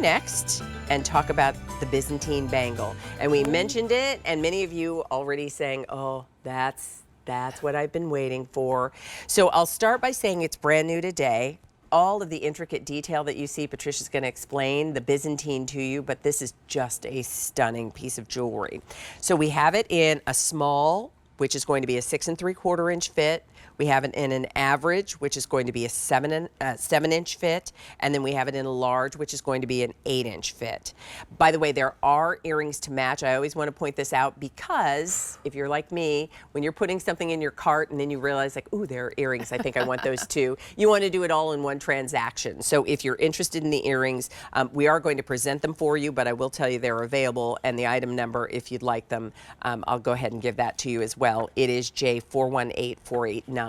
next and talk about the Byzantine bangle. And we mentioned it, and many of you already saying, oh, that's what I've been waiting for. So I'll start by saying it's brand new today. All of the intricate detail that you see, Patricia's going to explain the Byzantine to you, but this is just a stunning piece of jewelry. So we have it in a small, which is going to be a 6 3/4 inch fit. We have it in an average, which is going to be a 7 inch fit, and then we have it in a large, which is going to be an 8 inch fit. By the way, there are earrings to match. I always want to point this out because if you're like me, when you're putting something in your cart and then you realize like, ooh, there are earrings, I think I want those too. You want to do it all in one transaction. So if you're interested in the earrings, we are going to present them for you, but I will tell you they're available, and the item number, if you'd like them, I'll go ahead and give that to you as well. It is J418489.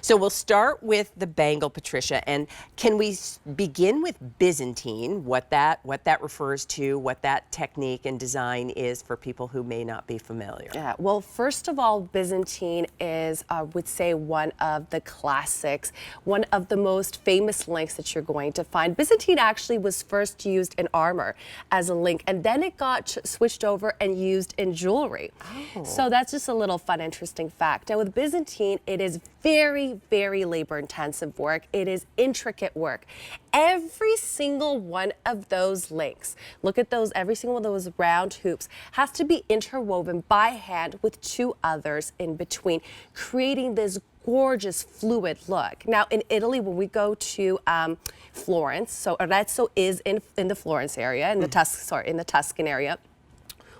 So we'll start with the bangle, Patricia, and can we begin with Byzantine, what that refers to, what that technique and design is for people who may not be familiar? Yeah, well, first of all, Byzantine is, I would say, one of the classics, one of the most famous links that you're going to find. Byzantine actually was first used in armor as a link, and then it got switched over and used in jewelry. Oh. So that's just a little fun, interesting fact. Now with Byzantine, it is very, very labor-intensive work. It is intricate work. Every single one of those links, look at those, every single one of those round hoops has to be interwoven by hand with two others in between, creating this gorgeous fluid look. Now in Italy, when we go to Florence, so Arezzo is in the Florence area, in the Tuscan area.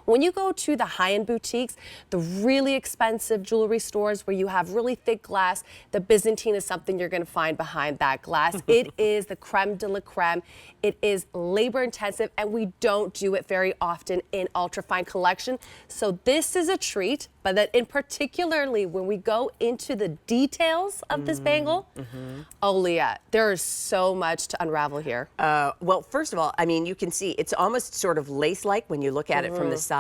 When you go to the high-end boutiques, the really expensive jewelry stores where you have really thick glass, the Byzantine is something you're going to find behind that glass. It is the creme de la creme. It is labor-intensive, and we don't do it very often in ultrafine collection. So this is a treat, but that in particularly when we go into the details of this bangle, oh, Leah, there is so much to unravel here. Well, first of all, I mean, you can see it's almost sort of lace-like when you look at it from the side.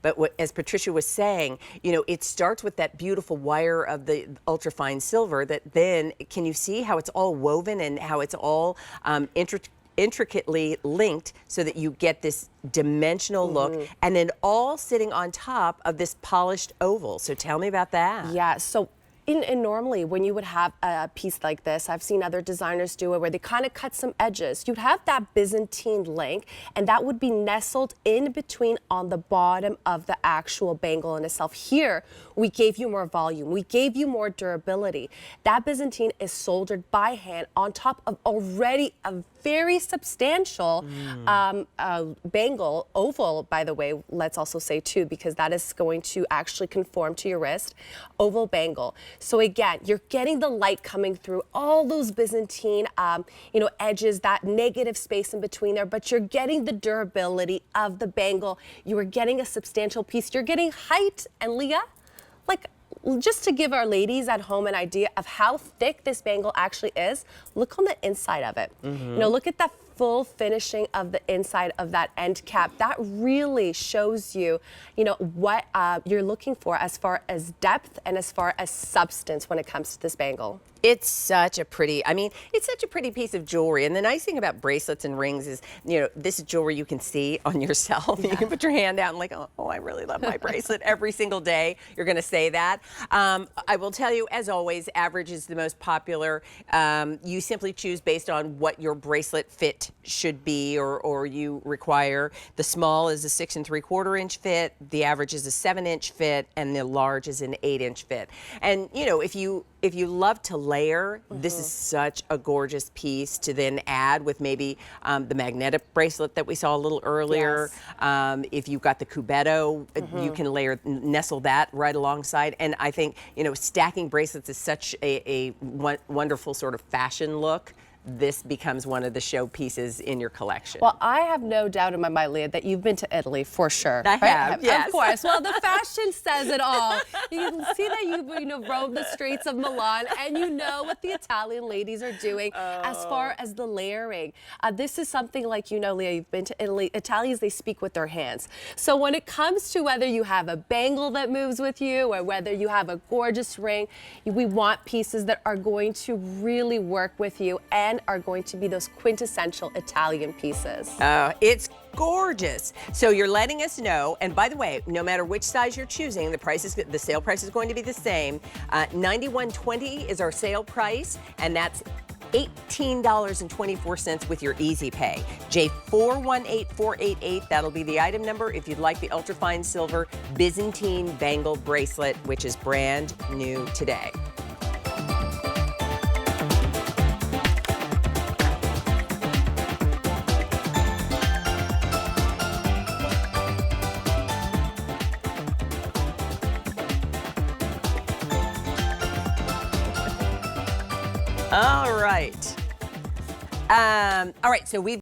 But as Patricia was saying, you know, it starts with that beautiful wire of the ultrafine silver that then, can you see how it's all woven and how it's all intricately linked so that you get this dimensional look, and then all sitting on top of this polished oval. So tell me about that. Yeah, so normally when you would have a piece like this, I've seen other designers do it where they kind of cut some edges. You'd have that Byzantine link, and that would be nestled in between on the bottom of the actual bangle in itself. Here, we gave you more volume. We gave you more durability. That Byzantine is soldered by hand on top of already a very substantial bangle, oval, by the way, let's also say too, because that is going to actually conform to your wrist, oval bangle. So again, you're getting the light coming through all those Byzantine, edges, that negative space in between there, but you're getting the durability of the bangle. You are getting a substantial piece. You're getting height, and Leah, like, just to give our ladies at home an idea of how thick this bangle actually is, look on the inside of it. You know, look at that full finishing of the inside of that end cap. That really shows you, you know, what you're looking for as far as depth and as far as substance when it comes to this bangle. It's such a pretty, it's such a pretty piece of jewelry. And the nice thing about bracelets and rings is, you know, this is jewelry you can see on yourself. Yeah. You can put your hand out and like, oh, I really love my bracelet every single day. You're going to say that. I will tell you, as always, average is the most popular. You simply choose based on what your bracelet fit should be or you require. The small is a 6 3/4 inch fit. The average is a 7 inch fit, and the large is an 8 inch fit. And, you know, if you love to layer, this is such a gorgeous piece to then add with maybe the magnetic bracelet that we saw a little earlier. Yes. If you've got the cubetto, you can nestle that right alongside. And I think, you know, stacking bracelets is such a wonderful sort of fashion look. This becomes one of the showpieces in your collection. Well, I have no doubt in my mind, Leah, that you've been to Italy for sure. I have, yes. Of course. Well, the fashion says it all. You can see that you roam the streets of Milan, and you know what the Italian ladies are doing as far as the layering. This is something like, you know, Leah, you've been to Italy. Italians, they speak with their hands. So when it comes to whether you have a bangle that moves with you or whether you have a gorgeous ring, we want pieces that are going to really work with you and again, are going to be those quintessential Italian pieces. It's gorgeous. So you're letting us know, and by the way, no matter which size you're choosing, the sale price is going to be the same. $91.20 is our sale price, and that's $18.24 with your easy pay. J418488, that'll be the item number if you'd like the ultrafine silver Byzantine Bangle Bracelet, which is brand new today. All right. So we've